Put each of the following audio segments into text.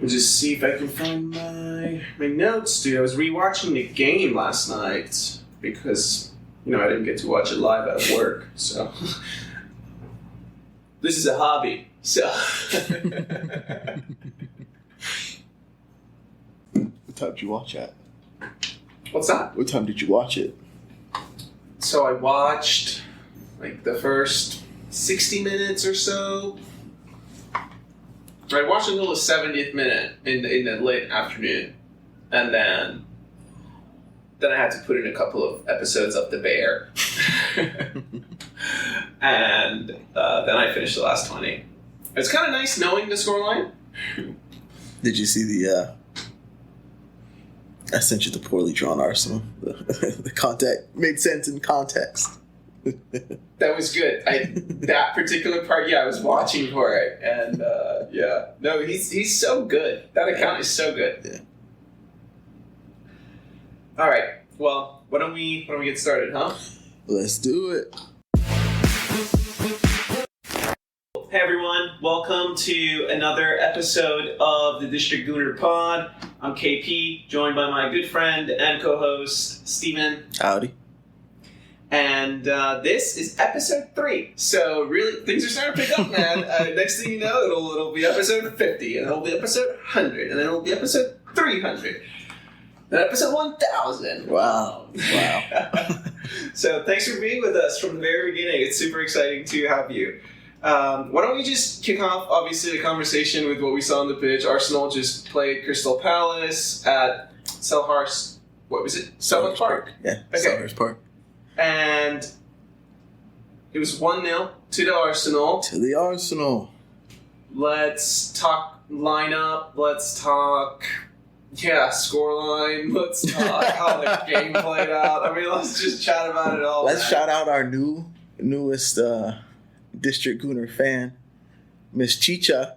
I'll just see if I can find my notes, dude. I was rewatching the game last night because, I didn't get to watch it live at work, so... This is a hobby, so... What time did you watch it? What's that? What time did you watch it? So I watched, the first 60 minutes or so. I watched until the 70th minute in the late afternoon. And then I had to put in a couple of episodes of The Bear. And then I finished the last 20. It's kind of nice knowing the scoreline. Did you see the... I sent you the poorly drawn Arsenal. The contact made sense in context. That was good. That particular part, I was watching for it, and no, he's so good. That account is so good. Yeah. All right. Well, why don't we get started, huh? Let's do it. Hey everyone, welcome to another episode of the District Gooner Pod. I'm KP, joined by my good friend and co-host, Steven. Howdy. And this is episode 3. So really, things are starting to pick up, man. Next thing you know, it'll be episode 50, and it'll be episode 100, and then it'll be episode 300, then episode 1000. Wow. So thanks for being with us from the very beginning. It's super exciting to have you. Why don't we just kick off, obviously, the conversation with what we saw on the pitch. Arsenal just played Crystal Palace at Selhurst. What was it? Selhurst Park. Yeah, okay. Selhurst Park. And it was 1-0 to the Arsenal. To the Arsenal. Let's talk lineup. Let's talk, scoreline. Let's talk how the game played out. I mean, let's just chat about it all. Let's shout out our newest District Gooner fan, Miss Chicha,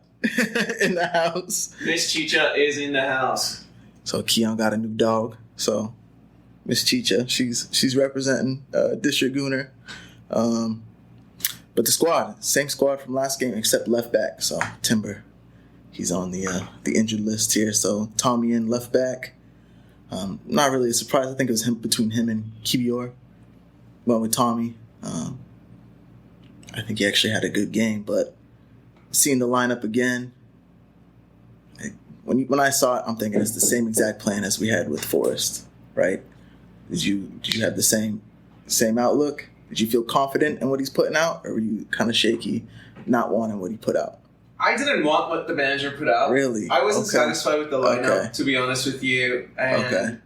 in the house. Miss Chicha is in the house. So Keon got a new dog. So Miss Chicha, she's representing District Gooner. But the squad, same squad from last game except left back. So Timber, he's on the injured list here. So Tommy in left back. Not really a surprise. I think it was between him and Kibior. Went with Tommy. I think he actually had a good game, but seeing the lineup again, when I saw it, I'm thinking it's the same exact plan as we had with Forrest, right? Did you have the same outlook? Did you feel confident in what he's putting out, or were you kind of shaky, not wanting what he put out? I didn't want what the manager put out. Really? I wasn't satisfied with the lineup, to be honest with you. And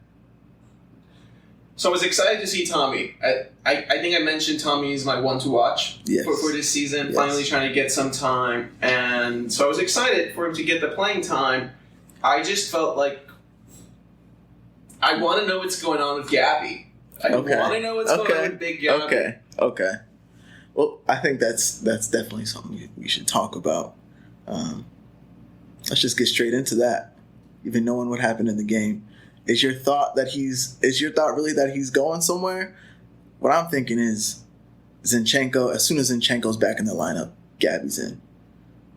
so I was excited to see Tommy. I think I mentioned Tommy is my one to watch for this season, finally trying to get some time. And so I was excited for him to get the playing time. I just felt like I want to know what's going on with Gabby. I want to know what's going on with Big Gabby. Okay. Well, I think that's definitely something we should talk about. Let's just get straight into that. Even knowing what happened in the game. Is your thought really that he's going somewhere? What I'm thinking is Zinchenko, as soon as Zinchenko's back in the lineup, Gabby's in.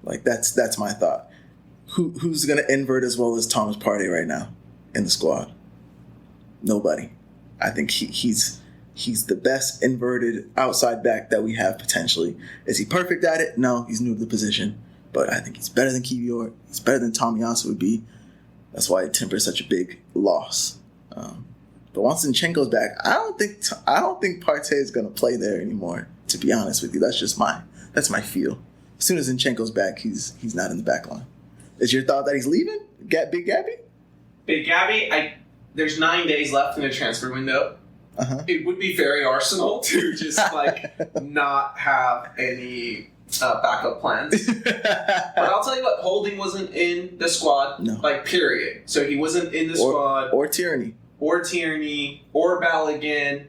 That's my thought. Who's going to invert as well as Thomas Partey right now in the squad? Nobody. I think he's the best inverted outside back that we have potentially. Is he perfect at it? No, he's new to the position. But I think he's better than Kiwior. He's better than Tomiyasu would be. That's why Timber is such a big loss. But once Zinchenko's back, I don't think Partey is going to play there anymore. To be honest with you, that's my feel. As soon as Zinchenko's back, he's not in the back line. Is your thought that he's leaving? Big Gabby? Big Gabby, there's 9 days left in the transfer window. Uh-huh. It would be very Arsenal to just not have any backup plans. But I'll tell you what, Holding wasn't in the squad, period. So he wasn't in the squad. Or Tierney. Or Balogun.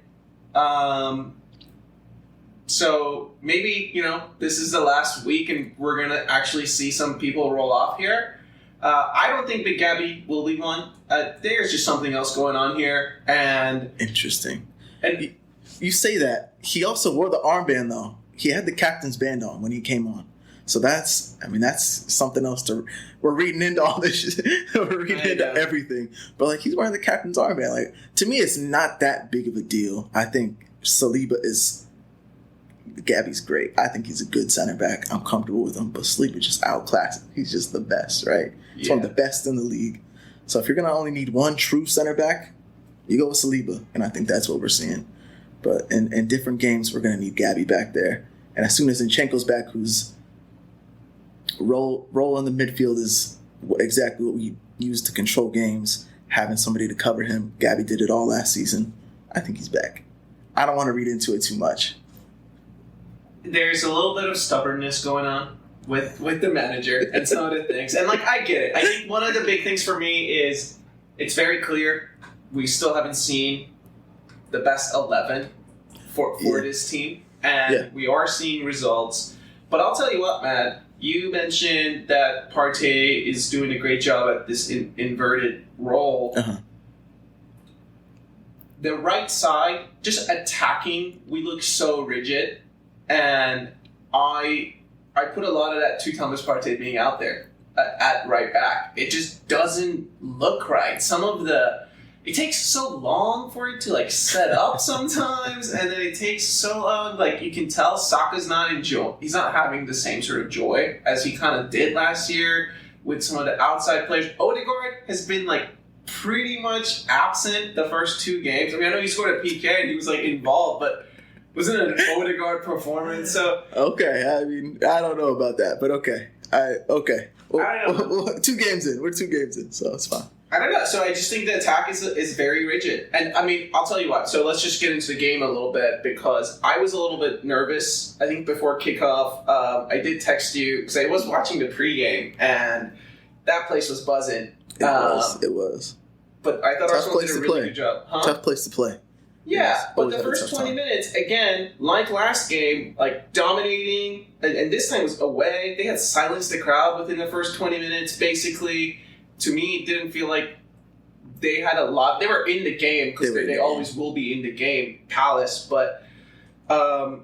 So maybe, this is the last week and we're going to actually see some people roll off here. I don't think Big Gabby will be one. There's just something else going on here. And interesting. And you say that. He also wore the armband, though. He had the captain's band on when he came on. So that's something else we're reading into all this shit. We're reading into everything. But like, he's wearing the captain's armband. Like, to me, it's not that big of a deal. I think Gabby's great. I think he's a good center back. I'm comfortable with him, but Saliba just outclassed him. He's just the best, right? He's one of the best in the league. So if you're going to only need one true center back, you go with Saliba, and I think that's what we're seeing. But in different games, we're going to need Gabby back there. And as soon as Zinchenko's back, whose role in the midfield is exactly what we use to control games, having somebody to cover him. Gabby did it all last season. I think he's back. I don't want to read into it too much. There's a little bit of stubbornness going on with the manager and some of the things. And, like, I get it. I think one of the big things for me is it's very clear we still haven't seen the best 11 for this team. And we are seeing results. But I'll tell you what, man. You mentioned that Partey is doing a great job at this inverted role. Uh-huh. The right side, just attacking, we look so rigid. And I put a lot of that to Thomas Partey being out there at right back. It just doesn't look right. It takes so long for it to like set up sometimes, and then it takes so long. Like, you can tell Saka's not he's not having the same sort of joy as he kind of did last year with some of the outside players. Odegaard has been like pretty much absent the first 2 games. I mean, I know he scored a PK and he was like involved, but wasn't it an Odegaard performance? So okay, I mean, I don't know about that, but okay. Okay. Well, 2 games in. We're 2 games in, so it's fine. I don't know. So I just think the attack is very rigid. And, I mean, I'll tell you what. So let's just get into the game a little bit, because I was a little bit nervous, I think, before kickoff. I did text you because I was watching the pregame, and that place was buzzing. It was. But I thought Arsenal did a really good job. Huh? Tough place to play. Yeah, but the first 20 minutes, again, like last game, like dominating, and this time was away. They had silenced the crowd within the first 20 minutes, basically. To me, it didn't feel like they had a lot. They were in the game, because they always will be in the game, Palace. But no,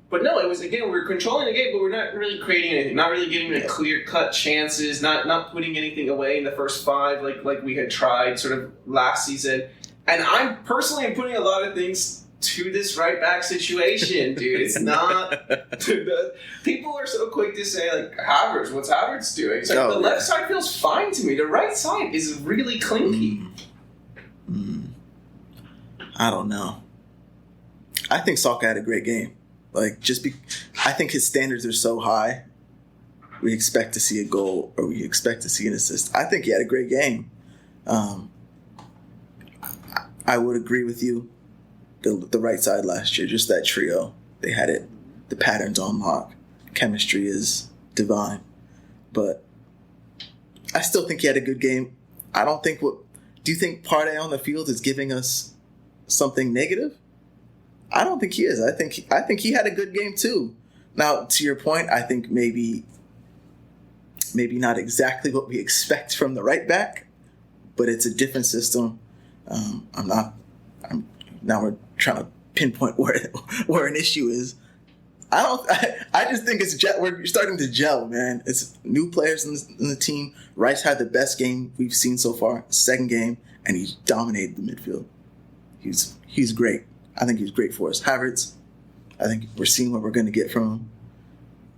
it was, again, we were controlling the game, but we're not really creating anything, not really getting the clear-cut chances, not putting anything away in the first 5 like we had tried sort of last season. And I'm personally putting a lot of things to this right back situation, dude. It's not. People are so quick to say, like, Havertz, what's Havertz doing? It's like, the left side feels fine to me. The right side is really clinky. I don't know. I think Saka had a great game. Like, I think his standards are so high. We expect to see a goal, or we expect to see an assist. I think he had a great game. I would agree with you. The right side last year, just that trio, they had it. The patterns on lock. Chemistry is divine. But I still think he had a good game. I don't think do you think Partey on the field is giving us something negative? I don't think he is. I think he had a good game too. Now, to your point, I think maybe not exactly what we expect from the right back, but it's a different system. Now we're trying to pinpoint where an issue is. I just think we're starting to gel, man. It's new players in the team. Rice had the best game we've seen so far, 2nd game, and he dominated the midfield. He's great. I think he's great for us. Havertz, I think we're seeing what we're going to get from him.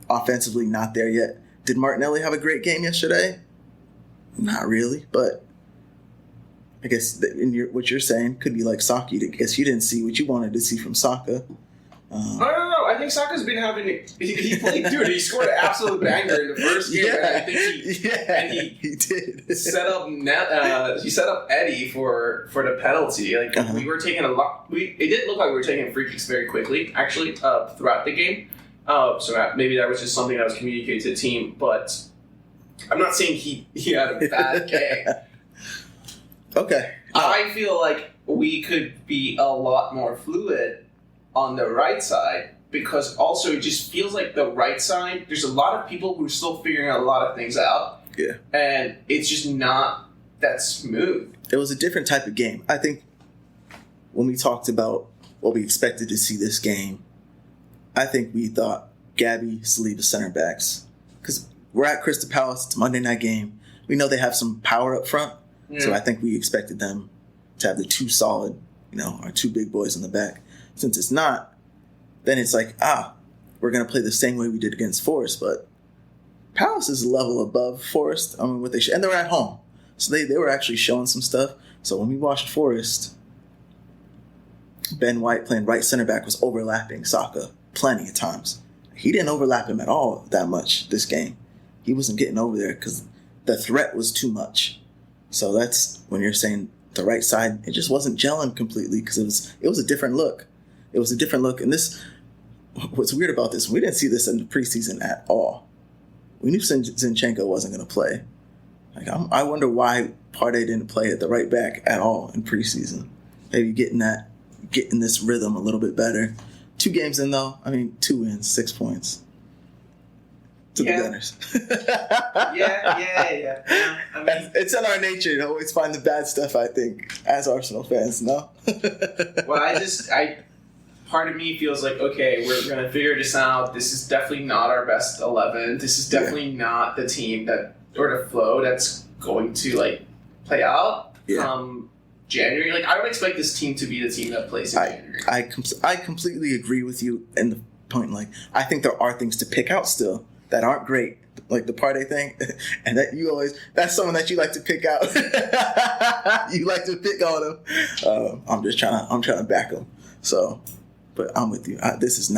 Offensively, not there yet. Did Martinelli have a great game yesterday? Not really, but I guess what you're saying could be like Saka. I guess you didn't see what you wanted to see from Saka. No. I think Saka's been having. He played, dude. He scored an absolute banger in the first game. Yeah, and I think he did. set up Eddie for the penalty. Like we were taking a lot. It didn't look like we were taking free kicks very quickly, actually, throughout the game. So maybe that was just something that was communicated to the team. But I'm not saying he had a bad game. Okay. I feel like we could be a lot more fluid on the right side, because also it just feels like the right side, there's a lot of people who are still figuring out a lot of things out. Yeah. And it's just not that smooth. It was a different type of game. I think when we talked about what we expected to see this game, I think we thought Gabby, Saliba center backs, because we're at Crystal Palace. It's a Monday night game. We know they have some power up front. Yeah. So I think we expected them to have the two solid, our two big boys in the back. Since it's not, then it's like, we're going to play the same way we did against Forest. But Palace is a level above Forest. I mean, what they should. And they're at home. So they were actually showing some stuff. So when we watched Forest, Ben White playing right center back was overlapping Saka plenty of times. He didn't overlap him at all that much this game. He wasn't getting over there because the threat was too much. So that's when you're saying the right side, it just wasn't gelling completely because it was a different look. It was a different look. And what's weird about this, we didn't see this in the preseason at all. We knew Zinchenko wasn't going to play. Like I wonder why Partey didn't play at the right back at all in preseason. Maybe getting this rhythm a little bit better. 2 games in though, 2 wins, 6 points. To the Gunners. Yeah. It's in our nature to always find the bad stuff, I think, as Arsenal fans, no? Well, part of me feels like, okay, we're going to figure this out. This is definitely not our best 11. This is definitely not the team or the flow that's going to, play out come January. I don't expect this team to be the team that plays in January. I completely agree with you in the point, I think there are things to pick out still that aren't great, like the Partey thing, and that's someone that you like to pick out. You like to pick on him. I'm trying to back him. So, but I'm with you. It's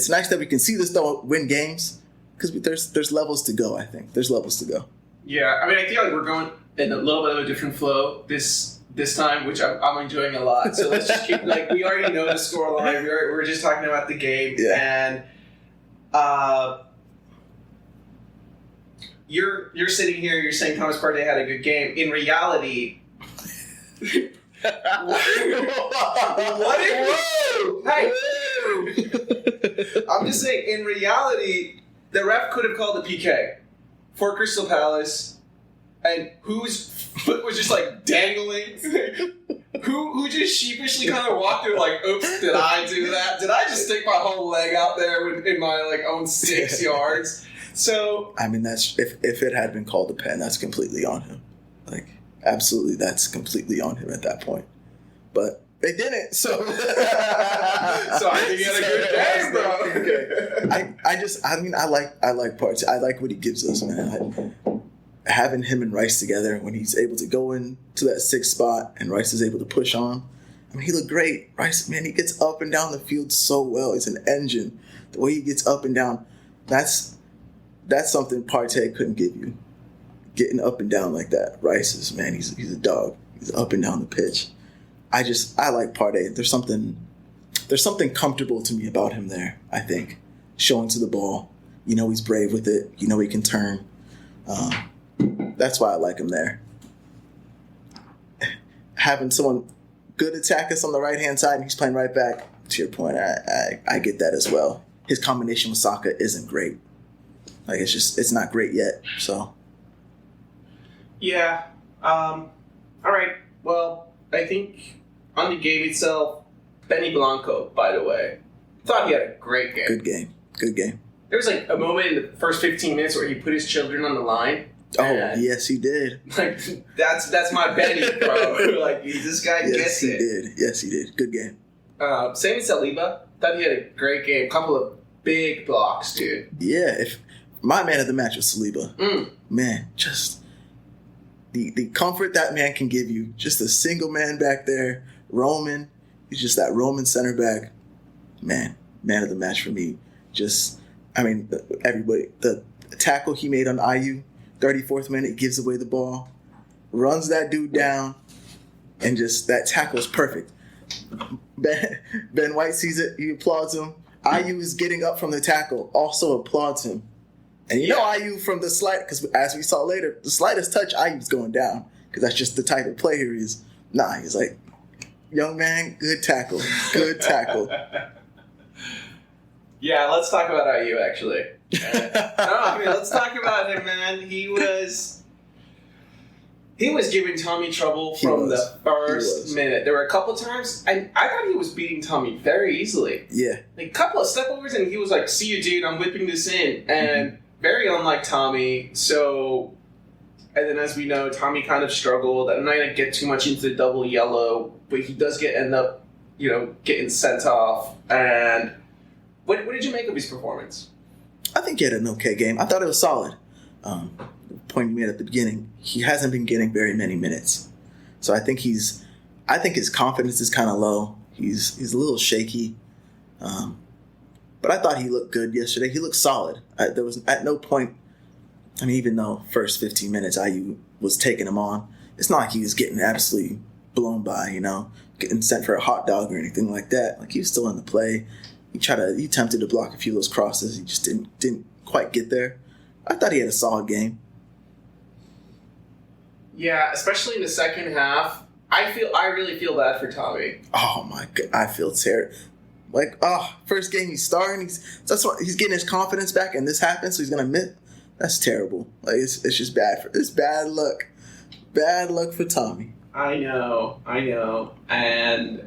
nice that we can see this though win games because there's levels to go. I think there's levels to go. Yeah, I feel like we're going in a little bit of a different flow this time, which I'm enjoying a lot. So let's just keep we already know the scoreline. We're just talking about the game, and you're sitting here. You're saying Thomas Partey had a good game. In reality, what if? Hey, I'm just saying. In reality, the ref could have called a PK for Crystal Palace, and whose foot was just dangling. Who just sheepishly kind of walked through oops, did I do that? Did I just stick my whole leg out there in my own 6 yards? So that's if it had been called a pen, that's completely on him. Absolutely, that's completely on him at that point. But they didn't, so so I think he had a good game, bro. I like Partey. I like what he gives us, man. Having him and Rice together when he's able to go into that 6th spot and Rice is able to push on. He looked great. Rice, man, he gets up and down the field so well. He's an engine. The way he gets up and down, that's something Partey couldn't give you. Getting up and down like that. Rice is, man, he's a dog. He's up and down the pitch. I like Partey. There's something comfortable to me about him there, I think. Showing to the ball. He's brave with it. He can turn. That's why I like him there. Having someone good attack us on the right-hand side and he's playing right back, to your point, I get that as well. His combination with Saka isn't great. It's not great yet, so. Yeah. All right. Well, I think on the game itself, Benny Blanco, by the way, thought he had a great game. Good game. There was a moment in the first 15 minutes where he put his children on the line. Oh, yes, he did. That's my Benny, bro. This guy gets it. Yes, he did. Good game. Same as Saliba. Thought he had a great game. Couple of big blocks, dude. Yeah, if my man of the match was Saliba. Man, just the comfort that man can give you. Just a single man back there. Roman. He's just that Roman center back. Man of the match for me. Everybody. The tackle he made on IU, 34th minute, gives away the ball. Runs that dude down. And just that tackle is perfect. Ben White sees it. He applauds him. IU is getting up from the tackle. Also applauds him. And IU from the slight, because as we saw later, the slightest touch, IU's going down. Because that's just the type of player he is. Nah, he's like, young man, good tackle. Good tackle. Yeah, let's talk about IU, actually. Let's talk about him, man. He was giving Tommy trouble from the first minute. There were a couple times, I thought he was beating Tommy very easily. Yeah. A couple of step overs, and he was like, see you, dude, I'm whipping this in. And very unlike Tommy. So, and then as we know, Tommy kind of struggled. I'm not going to get too much into the double yellow, but he does end up, getting sent off. And what did you make of his performance? I think he had an okay game. I thought it was solid. The point you made at the beginning, he hasn't been getting very many minutes. So I think his confidence is kind of low. He's a little shaky. But I thought he looked good yesterday. He looked solid. There was at no point, even though first 15 minutes IU was taking him on, it's not like he was getting absolutely blown by, getting sent for a hot dog or anything like that. Like, he was still in the play. He attempted to block a few of those crosses. He just didn't quite get there. I thought he had a solid game. Yeah, especially in the second half. I really feel bad for Tommy. Oh my God, I feel terrible. First game he's starting. He's getting his confidence back, and this happens, so he's gonna miss. That's terrible. It's just bad it's bad luck. Bad luck for Tommy. I know, and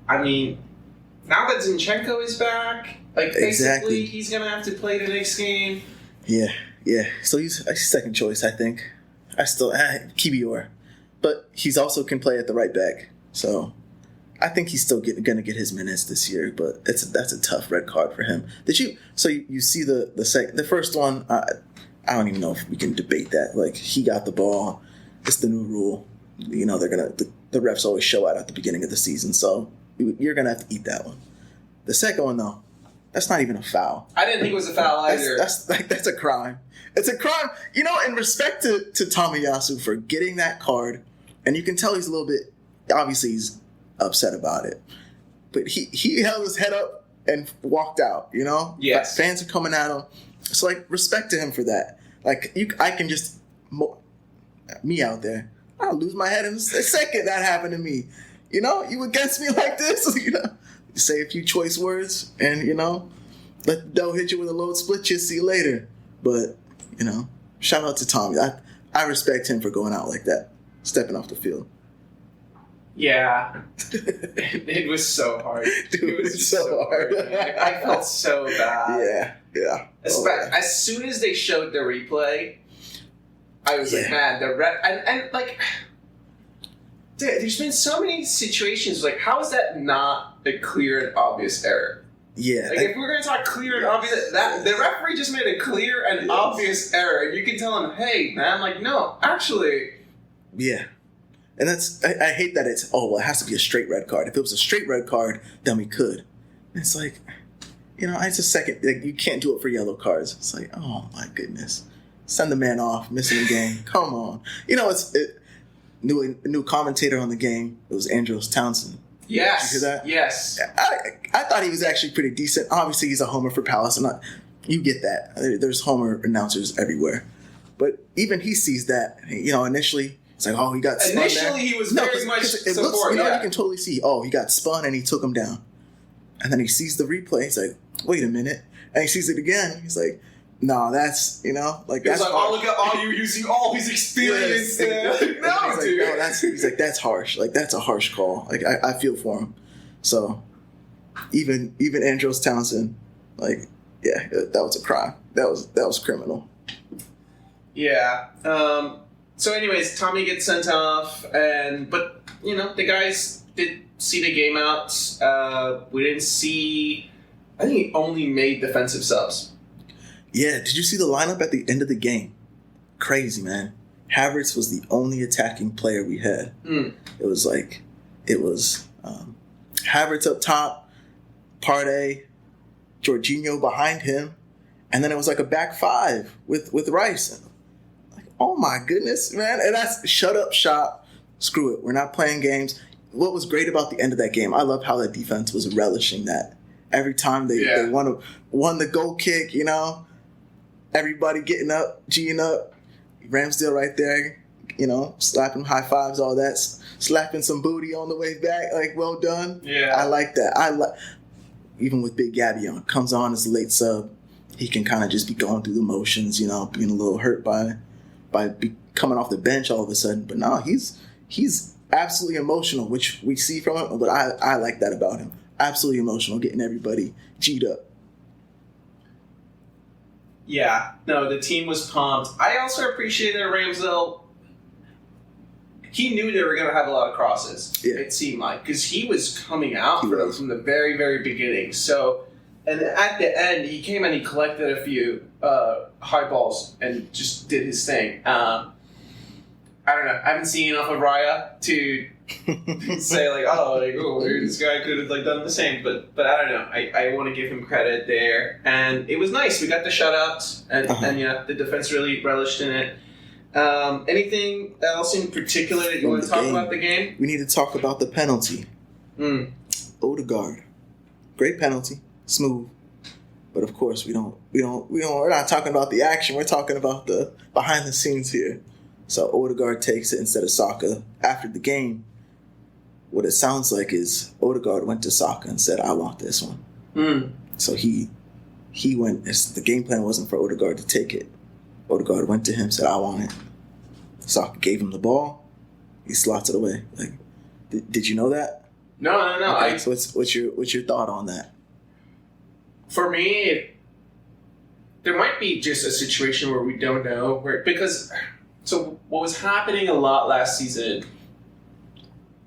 now that Zinchenko is back, basically he's gonna have to play the next game. Yeah. So he's second choice, I think. Kibior, but he's also can play at the right back. So I think he's still going to get his minutes this year, but that's a tough red card for him. So you see the first one? I don't even know if we can debate that. He got the ball. It's the new rule. The refs always show out at the beginning of the season, so you're gonna have to eat that one. The second one, though, that's not even a foul. I didn't think it was a foul either. That's a crime. It's a crime. In respect to Tomiyasu for getting that card, and you can tell he's a little bit. Obviously, he's upset about it, but he held his head up and walked out. Yes. Fans are coming at him, so respect to him for that. I can just me out there. I'll lose my head in a second. That happened to me. You against me like this. Say a few choice words, and let the dough hit you with a load split. You see you later. But shout out to Tommy. I respect him for going out like that, stepping off the field. Yeah, it was so hard. Dude, it was so hard. I felt so bad. Yeah. As soon as they showed the replay, I was like, man, the ref, and there's been so many situations. How is that not a clear and obvious error? Yeah. If we're going to talk clear and obvious, the referee just made a clear and obvious error, and you can tell him, hey, man, no, actually. Yeah. And I hate that it has to be a straight red card. If it was a straight red card, then we could. And it's it's a second. You can't do it for yellow cards. It's oh my goodness. Send the man off, missing the game. Come on. New commentator on the game. It was Andros Townsend. Yes. Did you hear that? Yes. I thought he was actually pretty decent. Obviously, he's a homer for Palace. You get that. There's homer announcers everywhere. But even he sees that. Initially, it's he got spun. Initially, he was very much support. You can totally see, he got spun and he took him down. And then he sees the replay. He's like, wait a minute. And he sees it again. He's like, no, that's, that's look at all you using all his experience. Yes. No, dude. He's like, that's harsh. That's a harsh call. I feel for him. So, even Andros Townsend, that was a crime. That was criminal. Yeah. So anyways, Tommy gets sent off, but the guys did see the game out. We didn't see. I think he only made defensive subs. Yeah, did you see the lineup at the end of the game? Crazy, man. Havertz was the only attacking player we had. It was Havertz up top, Partey, Jorginho behind him, and then it was a back five with Rice. Oh my goodness, man. And that's shut up shop. Screw it. We're not playing games. What was great about the end of that game, I love how the defense was relishing that. Every time they won the goal kick, everybody getting up, G'ing up, Ramsdale right there, slapping high fives, all that, slapping some booty on the way back, well done. Yeah. I like that. Even with Big Gabby on, comes on as a late sub, he can kind of just be going through the motions, being a little hurt by coming off the bench all of a sudden. But no, he's absolutely emotional, which we see from him, but I like that about him. Absolutely emotional, getting everybody G'd up. Yeah, no, the team was pumped. I also appreciated Ramsdale. He knew they were going to have a lot of crosses, it seemed like, because he was coming out for them from the very, very beginning. So, and at the end, he came and he collected a few high balls and just did his thing. I don't know. I haven't seen enough of Raya to say this guy could have done the same, but I don't know. I want to give him credit there, and it was nice. We got the shutouts, and the defense really relished in it. Anything else in particular that you want to talk about the game? We need to talk about the penalty. Odegaard, great penalty, smooth, but of course we're not talking about the action. We're talking about the behind the scenes here. So Odegaard takes it instead of Saka. After the game, what it sounds like is Odegaard went to Saka and said, "I want this one." So he went. The game plan wasn't for Odegaard to take it. Odegaard went to him, said, "I want it." Saka gave him the ball. He slots it away. Did you know that? No. Okay, so what's your thought on that? For me, there might be just a situation where we don't know So what was happening a lot last season,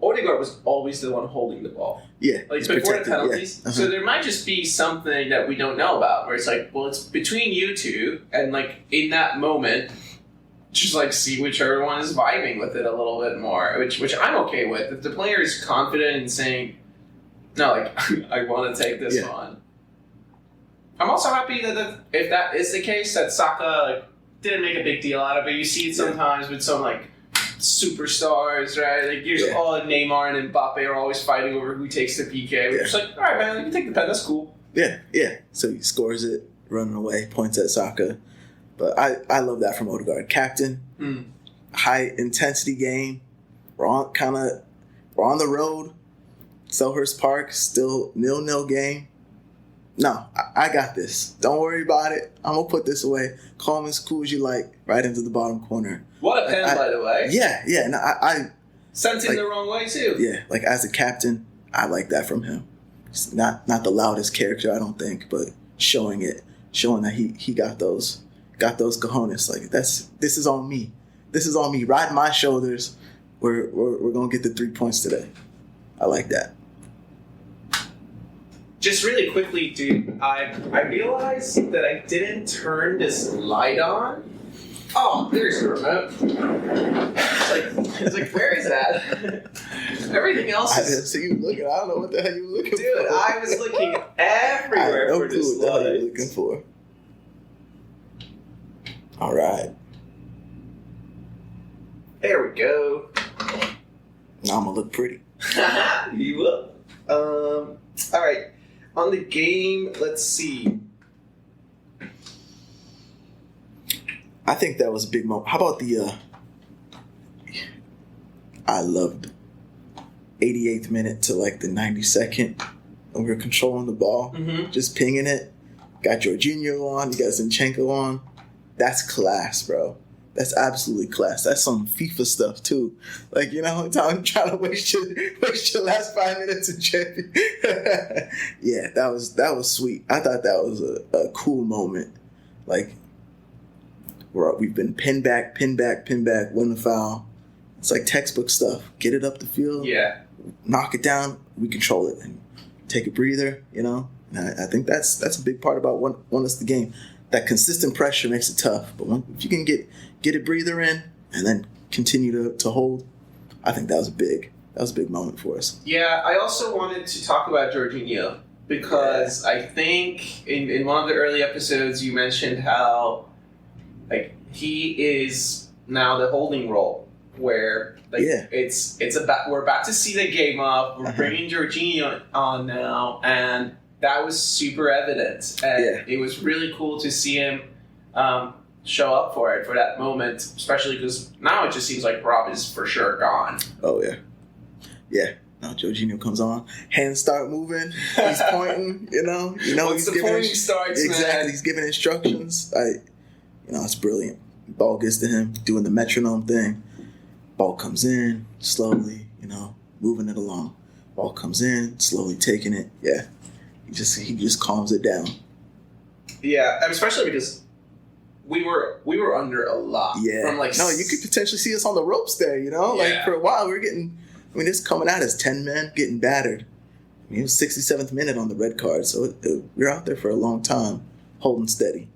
Odegaard was always the one holding the ball. Yeah. Before the penalties. Yeah. So there might just be something that we don't know about where it's it's between you two and in that moment, just see whichever one is vibing with it a little bit more, which I'm okay with. If the player is confident in saying, no, I want to take this one. I'm also happy that if that is the case, that Saka didn't make a big deal out of it. You see it sometimes with some superstars, right? Neymar and Mbappe are always fighting over who takes the PK. We're just all right, man, you can take the pen. That's cool. Yeah. So he scores it, running away, points at Saka. But I love that from Odegaard. Captain, high intensity game. We're on the road. Selhurst Park, still 0-0 game. No, I got this. Don't worry about it. I'm going to put this away. Calm as cool as you like, right into the bottom corner. What a pen, by the way. Yeah. And I sent him the wrong way, too. Yeah, as a captain, I like that from him. It's not the loudest character, I don't think, but showing that he got those cojones. This is on me. This is on me. Ride my shoulders. We're going to get the 3 points today. I like that. Just really quickly, dude, I realized that I didn't turn this light on. Oh, there's the remote. It's where is that? Everything else is... I didn't see you looking. I don't know what the hell you were looking for. Dude, I was looking everywhere for this light. I have no clue what the hell you're looking for. All right. There we go. Now I'm going to look pretty. You will. All right. On the game, let's see. I think that was a big moment. How about I loved 88th minute to the 92nd when we were controlling the ball, just pinging it. Got Jorginho on, you got Zinchenko on. That's class, bro. That's absolutely class. That's some FIFA stuff too. I'm trying to waste your last 5 minutes of champion. Yeah, that was sweet. I thought that was a cool moment. We've been pin back, win the foul. It's textbook stuff. Get it up the field. Yeah. Knock it down. We control it and take a breather. And I think that's a big part about when it's the game. That consistent pressure makes it tough, but if you can get a breather in and then continue to hold, I think that was a big moment for us. Yeah, I also wanted to talk about Jorginho because I think in one of the early episodes you mentioned how he is now the holding role where we're about to see the game up. We're bringing Jorginho on now, and that was super evident, and it was really cool to see him show up for that moment, especially because now it just seems like Rob is for sure gone. Oh, yeah. Now Jorginho comes on, hands start moving, he's pointing, Once he's the giving pointing starts, exactly, man. He's giving instructions. It's brilliant. Ball gets to him, doing the metronome thing. Ball comes in, slowly, moving it along. Ball comes in, slowly taking it. Yeah. He just calms it down. Yeah, especially because we were under a lot. Yeah. From like no, you could potentially see us on the ropes there, you know? Yeah. Like, for a while, we were getting... I mean, it's coming out as 10 men getting battered. I mean, it was 67th minute on the red card, so we were out there for a long time, holding steady.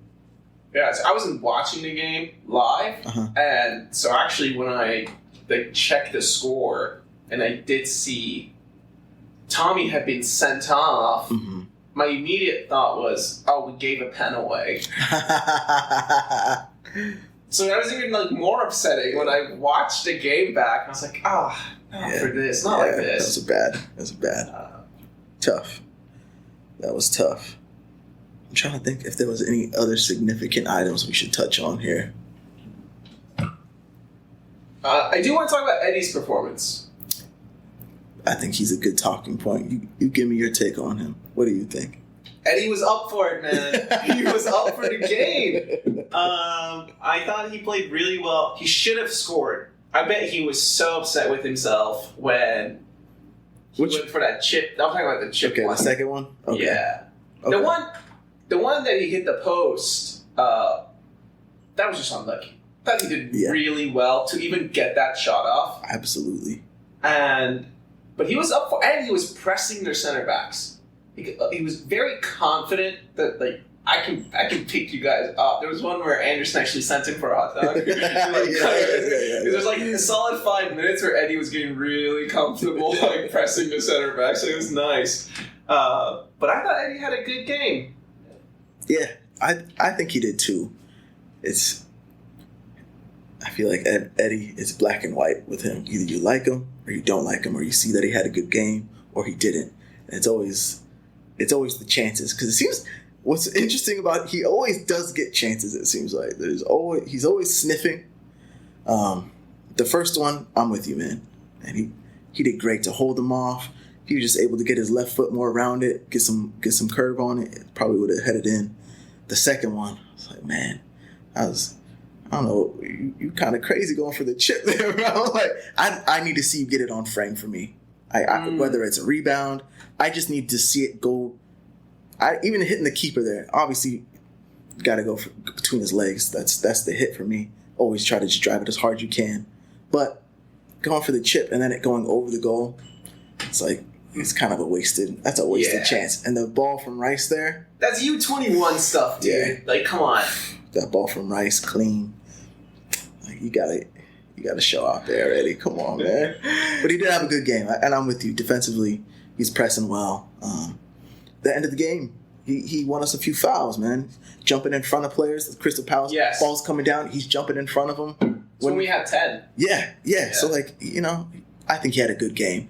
Yeah, so I wasn't watching the game live, and so actually when I checked the score, and I did see Tommy had been sent off, my immediate thought was, oh, we gave a pen away. So that was even like more upsetting when I watched the game back. I was like, not for this, not like this. That was bad. Tough. That was tough. I'm trying to think if there was any other significant items we should touch on here. I do want to talk about Eddie's performance. I think he's a good talking point. You give me your take on him. What do you think? Eddie was up for it, man. He was up for the game. I thought he played really well. He should have scored. I bet he was so upset with himself when he went for that chip. I'm talking about the chip one. The second one? Okay. Yeah. Okay. The one that he hit the post, that was just unlucky. I thought he did really well to even get that shot off. Absolutely. But he was up for, and he was pressing their center backs. He was very confident that, like, I can pick you guys up. There was one where Anderson actually sent him for a hot dog. There was like a solid 5 minutes where Eddie was getting really comfortable, like pressing the center back. So it was nice. But I thought Eddie had a good game. Yeah, I think he did too. I feel like Eddie is black and white with him. Either you like him or you don't like him, or you see that he had a good game or he didn't. And it's always the chances, because it seems what's interesting about he always does get chances. It seems like he's always sniffing. The first one, I'm with you, man, and he did great to hold him off. He was just able to get his left foot more around it, get some curve on it. It probably would have headed in. The second one, I was like, man, I don't know, you kind of crazy going for the chip there, bro. Like, I need to see you get it on frame for me. Whether it's a rebound, I just need to see it go. Even hitting the keeper there, obviously, got to go between his legs. That's the hit for me. Always try to just drive it as hard as you can. But going for the chip and then it going over the goal, it's kind of a wasted chance. And the ball from Rice there, that's U21 stuff, dude. Yeah. Like, come on. That ball from Rice, clean. Like, you gotta show out there, Eddie. Come on, man. But he did have a good game, and I'm with you. Defensively, he's pressing well. The end of the game, he won us a few fouls, man. Jumping in front of players. Crystal Palace, balls coming down, he's jumping in front of them. When we had 10. Yeah. So, like, I think he had a good game.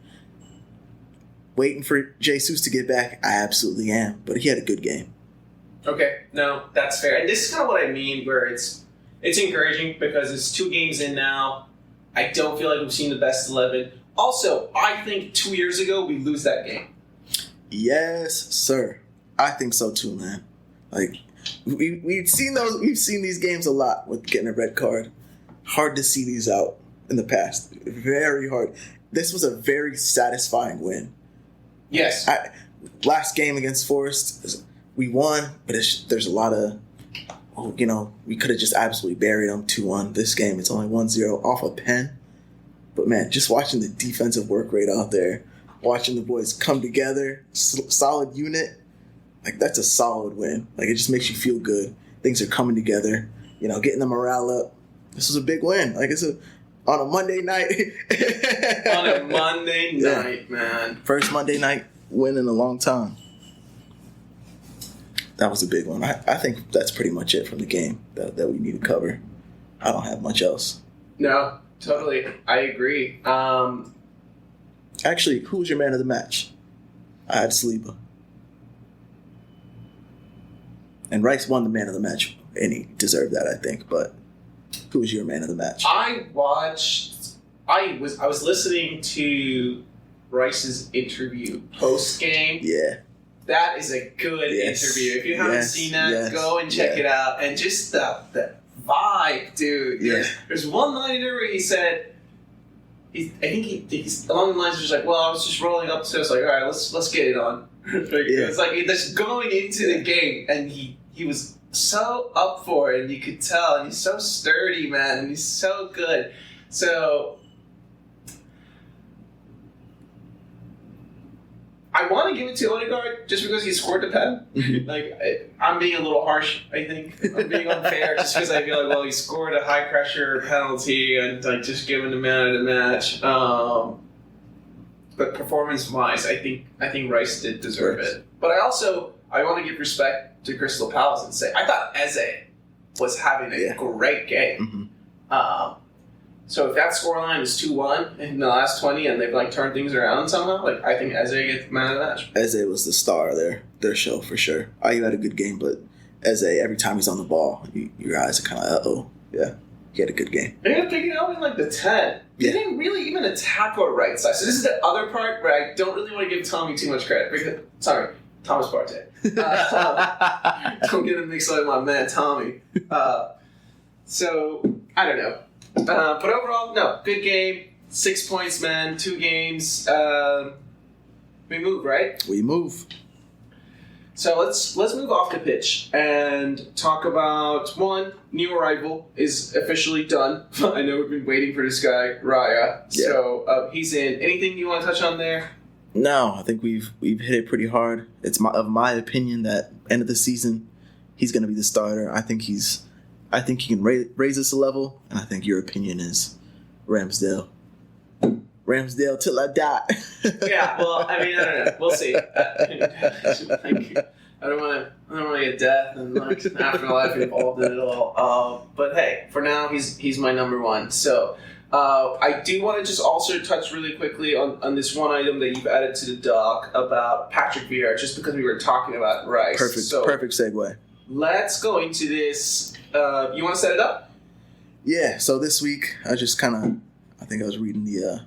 Waiting for Jesus to get back, I absolutely am. But he had a good game. Okay, no, that's fair. And this is kind of what I mean, where it's encouraging because it's 2 games in now. I don't feel like we've seen the best 11. Also, I think 2 years ago we lose that game. Yes, sir. I think so too, man. Like, we've seen these games a lot with getting a red card. Hard to see these out in the past. Very hard. This was a very satisfying win. Yes. Last game against Forest, we won, but there's a lot of, we could have just absolutely buried them 2-1. This game, it's only 1-0 off a pen. But, man, just watching the defensive work rate out there, watching the boys come together, solid unit, like, that's a solid win. Like, it just makes you feel good. Things are coming together, getting the morale up. This was a big win. Like, on a Monday night. On a Monday night, man. First Monday night win in a long time. That was a big one. I think that's pretty much it from the game that we need to cover. I don't have much else. No, totally. I agree. Actually, who was your man of the match? I had Saliba. And Rice won the man of the match, and he deserved that, I think. But who was your man of the match? I was listening to Rice's interview post game. Yeah. That is a good interview. If you haven't seen that, go and check it out. And just the vibe, dude. There's one line in there where he said, I think he's along the lines of just like, well, I was just rolling up, so it's like, all right, let's get it on. It's like that's going into the game, and he was so up for it, and you could tell, and he's so sturdy, man, and he's so good. So I want to give it to Odegaard just because he scored the pen. I'm being a little harsh, I think. I'm being unfair just because I feel like, well, he scored a high-pressure penalty and just given the man of the match. But performance-wise, I think Rice did deserve it. But I want to give respect to Crystal Palace and say I thought Eze was having a great game. So if that scoreline is 2-1 in the last 20 and they've turned things around somehow, I think Eze gets man of the match. Eze was the star of their show for sure. Ayew had a good game, but Eze, every time he's on the ball, your eyes are kind of yeah. He had a good game. They ended up picking out in the 10. He didn't really even attack our right side. So this is the other part where I don't really want to give Tommy too much credit. Thomas Partey. Don't get him mixed up with my man Tommy. So, I don't know. But overall, no, good game. 6 points, man. 2 games. We move, right? We move. So let's move off the pitch and talk about one new arrival is officially done. I know we've been waiting for this guy, Raya. Yeah. So he's in. Anything you want to touch on there? No, I think we've hit it pretty hard. It's my opinion that end of the season he's going to be the starter. I think he can raise us a level, and I think your opinion is Ramsdale. Ramsdale till I die. Yeah, well, I don't know. We'll see. I don't want to get death and afterlife involved in it all. But hey, for now, he's my number one. So I do want to just also touch really quickly on this one item that you've added to the doc about Patrick Vieira, just because we were talking about Rice. Perfect segue. Let's go into this. You want to set it up? Yeah. So this week, I think I was reading the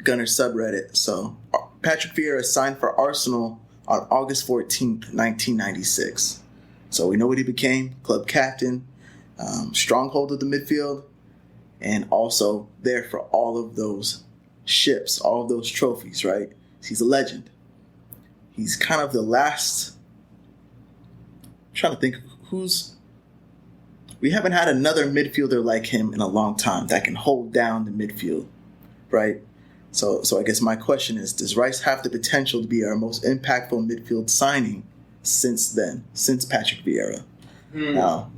Gunner subreddit. So Patrick Vieira signed for Arsenal on August 14th, 1996. So we know what he became: club captain, stronghold of the midfield, and also there for all of those ships, all of those trophies, right? He's a legend. He's kind of the last... I'm trying to think we haven't had another midfielder like him in a long time that can hold down the midfield, right? So I guess my question is, does Rice have the potential to be our most impactful midfield signing since Patrick Vieira? Now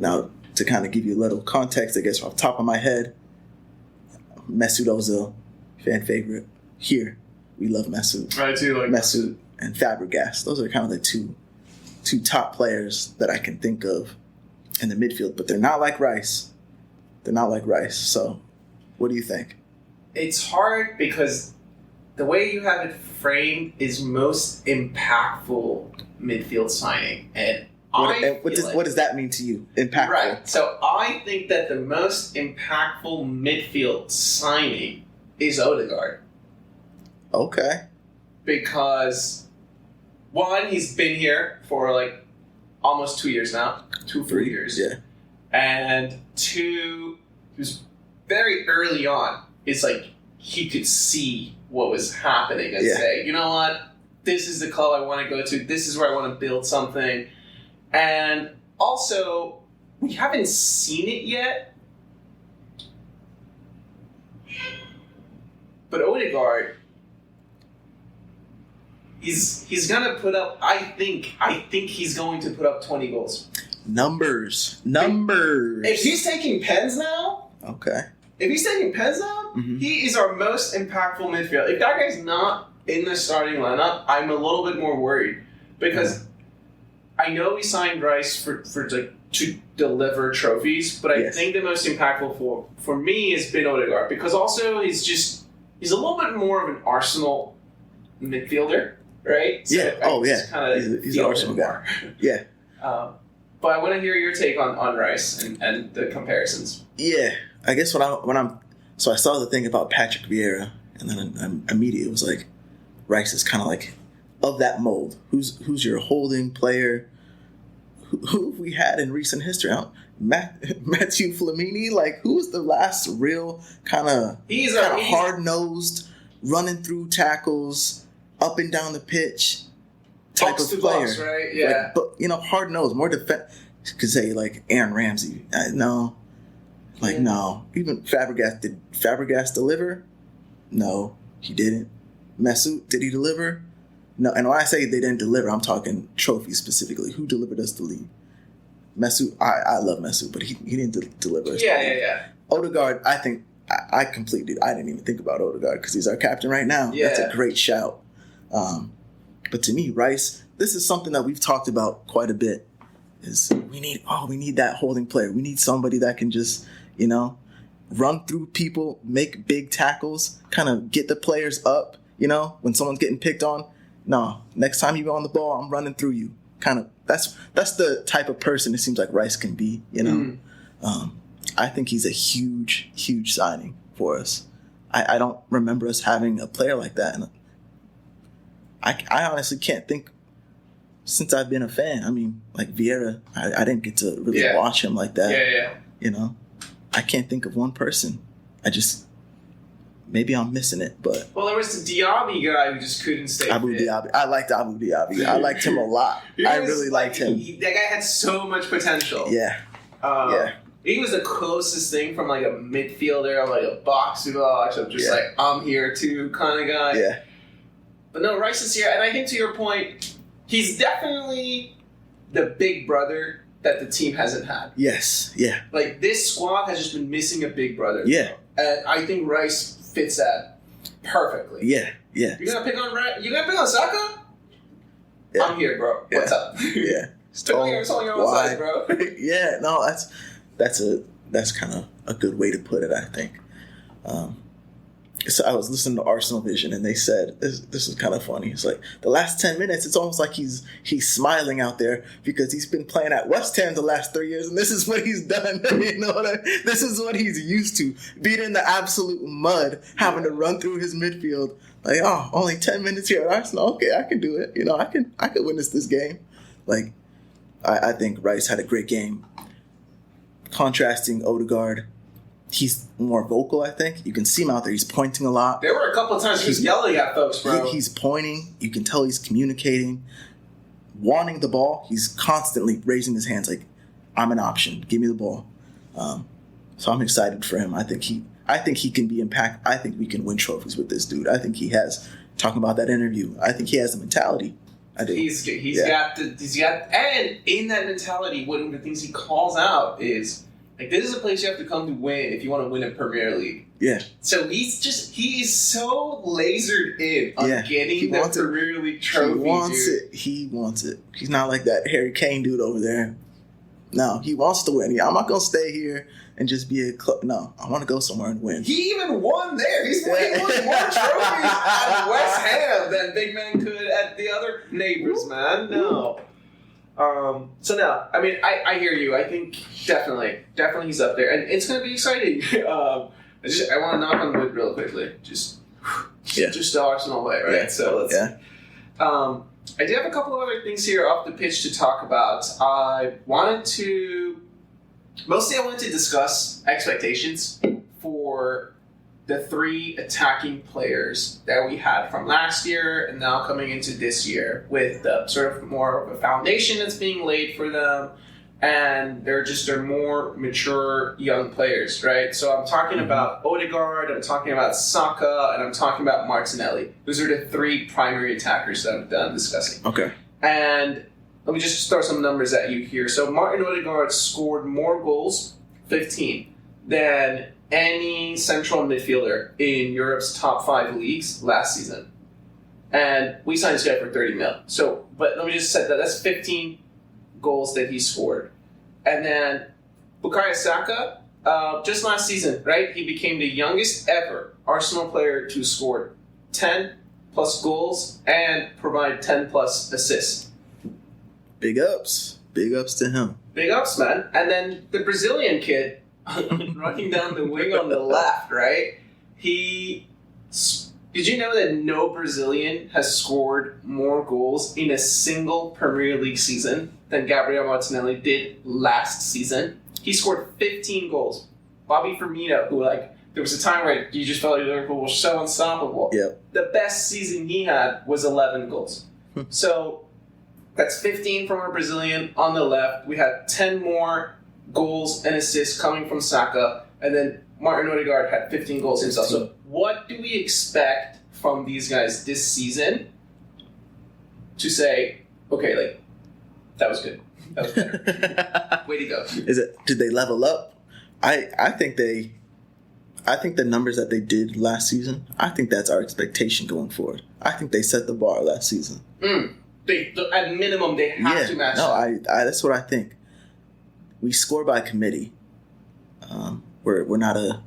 to kind of give you a little context, I guess off the top of my head, Mesut Ozil, fan favorite. Here, we love Mesut. I too like Mesut and Fabregas. Those are kind of the two top players that I can think of in the midfield, but they're not like Rice. So, what do you think? It's hard because the way you have it framed is most impactful midfield signing, and what does that mean to you? Impactful, right? So I think that the most impactful midfield signing is Odegaard. Okay. Because one, he's been here for almost 2 years now, 3 years. Yeah. And two, he was very early on. It's he could see what was happening and say, you know what, this is the club I want to go to. This is where I want to build something. And also, we haven't seen it yet. But Odegaard, he's gonna put up. I think he's going to put up 20 goals. Numbers. If he's taking pens now, okay. Mm-hmm. He is our most impactful midfielder. If that guy's not in the starting lineup, I'm a little bit more worried because I know we signed Rice to deliver trophies, but I think the most impactful for me has been Odegaard because also he's a little bit more of an Arsenal midfielder, right? So he's an Arsenal guy. Yeah. But I want to hear your take on Rice and the comparisons. Yeah, I guess so I saw the thing about Patrick Vieira, and then immediately it was Rice is kind of of that mold. Who's your holding player? Who have we had in recent history? Matthew Flamini? Who's the last real kind of hard-nosed, running through tackles, up and down the pitch, type of player. Box, right? Yeah. Like, but hard nose, more defense. Could say like Aaron Ramsey. No. Like no. Even Fabregas, did Fabregas deliver? No, he didn't. Mesut, did he deliver? No. And when I say they didn't deliver, I'm talking trophies specifically. Who delivered us the league? Mesut. I love Mesut, but he didn't deliver us. Yeah. Odegaard, I think I didn't even think about Odegaard because he's our captain right now. Yeah. That's a great shout. But to me, Rice, this is something that we've talked about quite a bit. Is we need that holding player. We need somebody that can just, run through people, make big tackles, kind of get the players up, when someone's getting picked on. No, next time you go on the ball, I'm running through you. Kind of that's the type of person it seems like Rice can be, I think he's a huge, huge signing for us. I don't remember us having a player like that. And I honestly can't think since I've been a fan. I mean, like Vieira, I didn't get to really watch him like that. Yeah. I can't think of one person. Maybe I'm missing it, but... Well, there was the Diaby guy who just couldn't stay Abu fit. Diaby. I liked Abu Diaby. I liked him a lot. I really liked him. That guy had so much potential. Yeah. He was the closest thing from like a midfielder, like a box-to-box, of just like, I'm here too kind of guy. Yeah. But no, Rice is here, and I think to your point, he's definitely the big brother that the team hasn't had. Yes, yeah. Like, this squad has just been missing a big brother. Yeah. And I think Rice fits that perfectly. Yeah. You're gonna pick on Saka? Yeah. I'm here, bro. Yeah. What's up? Yeah. It's on your own size, bro. Yeah, no, that's kind of a good way to put it, I think. So I was listening to Arsenal Vision, and they said this is kind of funny. It's like the last 10 minutes, it's almost like he's smiling out there because he's been playing at West Ham the last 3 years, and this is what he's done. This is what he's used to, being in the absolute mud, having to run through his midfield. Like, oh, only 10 minutes here at Arsenal. Okay, I can do it. I can witness this game. Like, I think Rice had a great game. Contrasting Odegaard. He's more vocal, I think. You can see him out there. He's pointing a lot. There were a couple of times he was yelling at folks, bro. He's pointing. You can tell he's communicating. Wanting the ball. He's constantly raising his hands like, I'm an option. Give me the ball. So I'm excited for him. I think he can be impactful. I think we can win trophies with this dude. I think he has, talking about that interview, I think he has the mentality. I do. He's got, and in that mentality, one of the things he calls out is, like, this is a place you have to come to win if you want to win a Premier League. Yeah. So he is so lasered in on getting the Premier League trophy. He wants it. He's not like that Harry Kane dude over there. No, he wants to win. I'm not going to stay here and just be a club. No, I want to go somewhere and win. He even won there. He won more trophies at West Ham than Big Man could at the other neighbors, man. No. So no, I mean, I hear you. I think definitely he's up there, and it's going to be exciting. I want to knock on wood real quickly, just the Arsenal way, right? Yeah. So let's. Yeah. I do have a couple of other things here off the pitch to talk about. I wanted to discuss expectations for the three attacking players that we had from last year and now coming into this year, with sort of more of a foundation that's being laid for them, and they're more mature young players, right? So I'm talking about Odegaard, I'm talking about Saka, and I'm talking about Martinelli. Those are the three primary attackers that I'm done discussing. Okay. And let me just throw some numbers at you here. So Martin Odegaard scored more goals, 15, than any central midfielder in Europe's top 5 leagues last season. And we signed this guy for 30 mil. So, but let me just say that's 15 goals that he scored. And then Bukayo Saka, just last season, right? He became the youngest ever Arsenal player to score 10 plus goals and provide 10 plus assists. Big ups. Big ups to him. Big ups, man. And then the Brazilian kid running down the wing on the left, right? Did you know that no Brazilian has scored more goals in a single Premier League season than Gabriel Martinelli did last season? He scored 15 goals. Bobby Firmino, who, like, there was a time where you just felt like Liverpool was so unstoppable. Yep. The best season he had was 11 goals. So That's 15 from our Brazilian on the left. We had 10 more goals and assists coming from Saka. And then Martin Odegaard had 15 goals himself. So what do we expect from these guys this season to say, okay, like, that was good. That was better. Way to go. Did they level up? I think the numbers that they did last season, I think that's our expectation going forward. I think they set the bar last season. At minimum, they have to match that. That's what I think. We score by committee. We're not a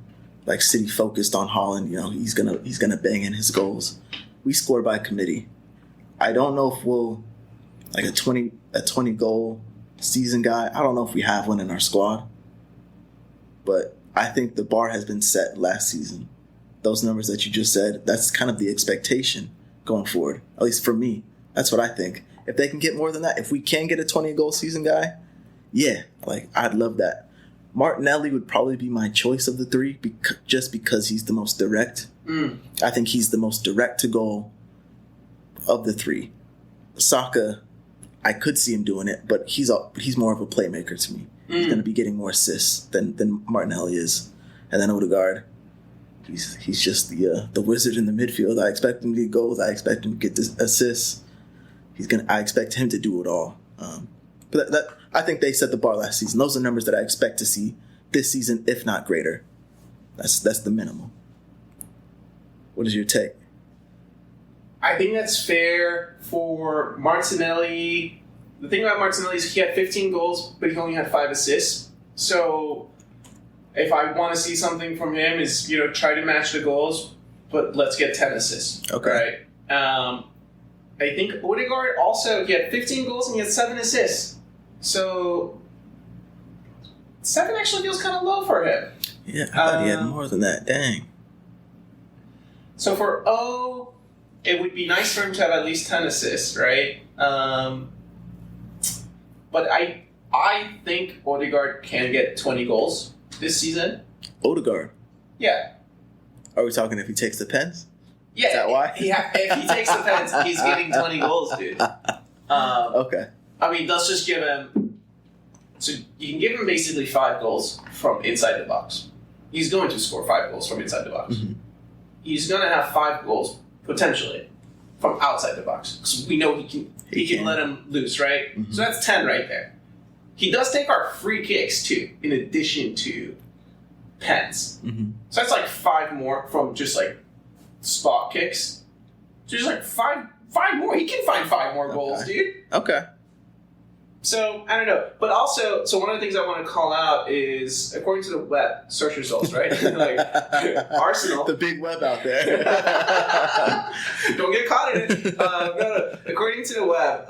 City focused on Haaland. He's gonna bang in his goals. We score by committee. I don't know if we'll a 20 goal season guy. I don't know if we have one in our squad, but I think the bar has been set last season. Those numbers that you just said, that's kind of the expectation going forward. At least for me, that's what I think. If they can get more than that, if we can get a 20 goal season guy, yeah, I'd love that. Martinelli would probably be my choice of the three, just because he's the most direct. I think he's the most direct to goal of the three. Saka, I could see him doing it, but he's more of a playmaker to me. He's going to be getting more assists than Martinelli is. And then Odegaard, he's just the wizard in the midfield. I expect him to get goals. I expect him to get assists. I expect him to do it all. But I think they set the bar last season. Those are numbers that I expect to see this season, if not greater. That's the minimum. What is your take? I think that's fair for Martinelli. The thing about Martinelli is he had 15 goals, but he only had 5 assists. So if I want to see something from him is, try to match the goals, but let's get 10 assists. Okay. Right? I think Odegaard also, he had 15 goals and he had 7 assists. So 7 actually feels kind of low for him. Yeah, I thought he had more than that. Dang. So for O, it would be nice for him to have at least 10 assists, right? But I think Odegaard can get 20 goals this season. Odegaard? Yeah. Are we talking if he takes the pens? Yeah. Is that why? If he takes the pens, he's getting 20 goals, dude. Okay. I mean, let's just give him... So you can give him basically 5 goals from inside the box. He's going to score 5 goals from inside the box. Mm-hmm. He's going to have 5 goals, potentially, from outside the box. Because we know he can let him loose, right? Mm-hmm. So that's 10 right there. He does take our free kicks, too, in addition to pens. Mm-hmm. So that's 5 more from just, spot kicks. So just, 5 more. He can find 5 more goals, dude. Okay. So, I don't know. But also, so one of the things I want to call out is, according to the web search results, right? Arsenal. The big web out there. Don't get caught in it. No. According to the web,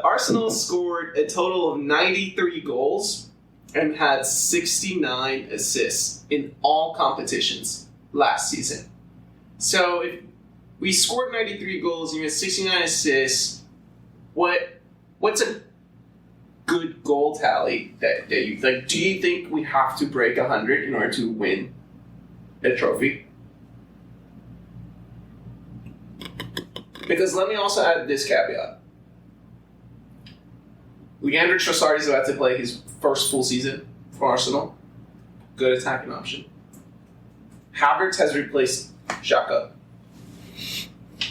Arsenal scored a total of 93 goals and had 69 assists in all competitions last season. So, if we scored 93 goals and we had 69 assists, what's a good goal tally that you do you think we have to break 100 in order to win a trophy? Because let me also add this caveat. Leandro Trossard is about to play his first full season for Arsenal. Good attacking option. Havertz has replaced Xhaka.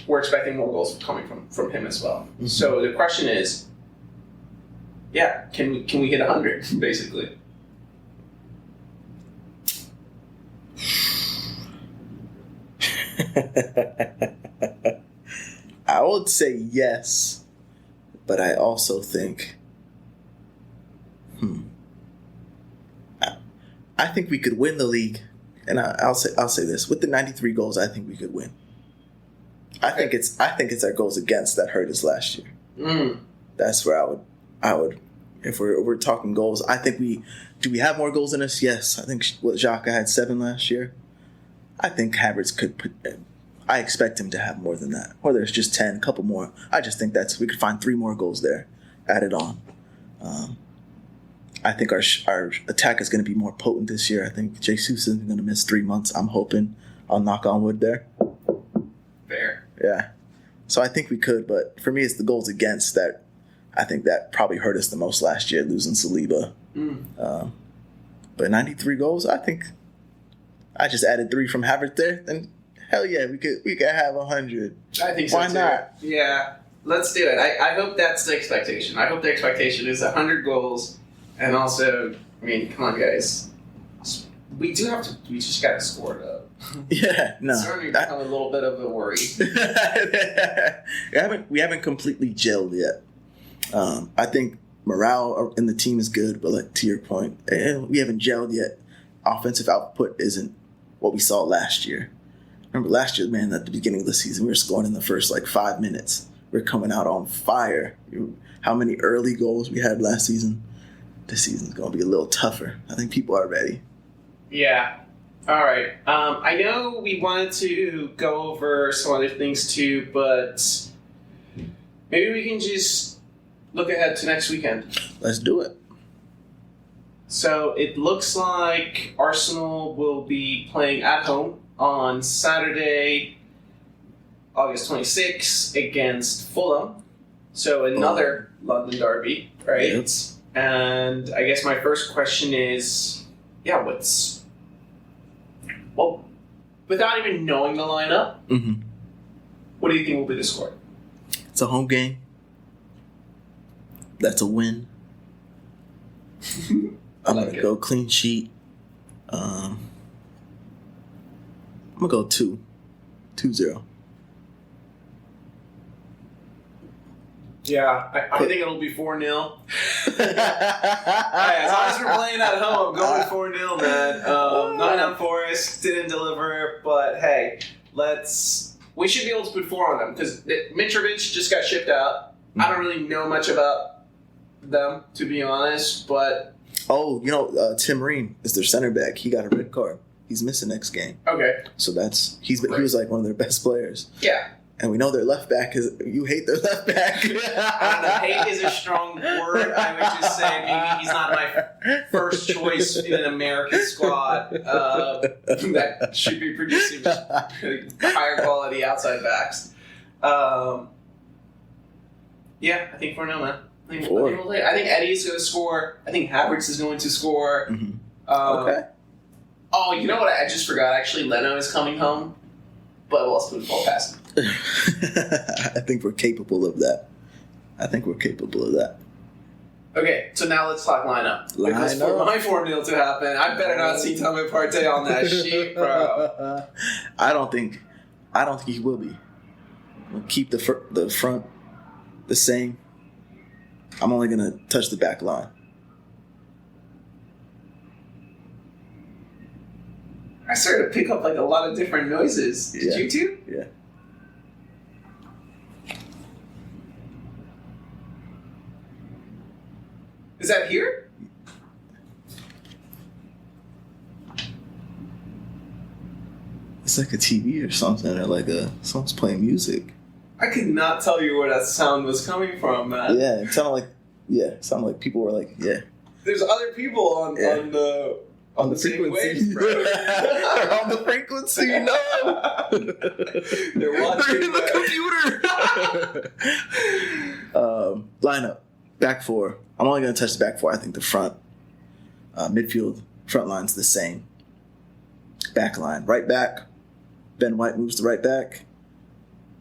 We're expecting more goals coming from him as well. Mm-hmm. So the question is, can we hit 100, basically? I would say yes, but I also think, I think we could win the league, and I'll say this: with the 93 goals, I think we could win. I think it's our goals against that hurt us last year. That's where I would. If we're talking goals, I think do we have more goals than us? Yes. I think Xhaka had 7 last year. I think Havertz I expect him to have more than that. Whether it's just 10, a couple more. I just think we could find 3 more goals there added on. I think our attack is going to be more potent this year. I think Jesus isn't going to miss 3 months. I'm hoping. I'll knock on wood there. Fair. Yeah. So I think we could, but for me, it's the goals against that I think that probably hurt us the most last year, losing Saliba. But 93 goals, I think I just added 3 from Havertz there, then hell yeah, we could have 100. I think so. Why not? Yeah, let's do it. I hope that's the expectation. I hope the expectation is 100 goals, and also, I mean, come on, guys, we just got to score it up. Yeah, no, it's starting to become a little bit of a worry. we haven't completely gelled yet. I think morale in the team is good, but like to your point, we haven't gelled yet. Offensive output isn't what we saw last year. Remember last year, man, at the beginning of the season, we were scoring in the first 5 minutes. We we're coming out on fire. How many early goals we had last season? This season's going to be a little tougher. I think people are ready. Yeah. All right. I know we wanted to go over some other things too, but maybe we can just look ahead to next weekend. Let's do it. So it looks like Arsenal will be playing at home on Saturday, August 26th against Fulham. So another London derby, right? Yep. And I guess my first question is, without even knowing the lineup, what do you think will be the score? It's a home game. That's a win. I'm going to go clean sheet. I'm going to go 2-0. Yeah, I think it'll be 4-0. As long as we're playing at home, I'm going 4-0, man. Nottingham Forest didn't deliver, but hey, we should be able to put 4 on them because Mitrovic just got shipped out. I don't really know much about them, to be honest, but... Tim Ream is their center back. He got a red card. He's missing next game. Okay. So he was like one of their best players. Yeah. And we know their left back you hate their left back. I don't know, hate is a strong word. I would just say maybe he's not my first choice in an American squad that should be producing higher quality outside backs. I think 4-0, man. I think Eddie's going to score. I think Havertz is going to score. Okay. Oh, you know what? I just forgot. Actually, Leno is coming home, but we'll also put the ball past him. I think we're capable of that. Okay, so now let's talk lineup. Because for my 4-0 to happen, I better not see Tommy Partey on that sheet, bro. I don't think he will be. We'll keep the front the same. I'm only going to touch the back line. I started to pick up a lot of different noises. Did you too? Yeah. Is that here? It's like a TV or something, or someone's playing music. I could not tell you where that sound was coming from, man. Yeah, it sounded like people were like, yeah. There's other people on the frequency, waves, bro. They're on the frequency, no. They're watching in the computer. Lineup, back 4. I'm only going to touch the back 4. I think the front, midfield, front line's the same. Back line, right back. Ben White moves to right back.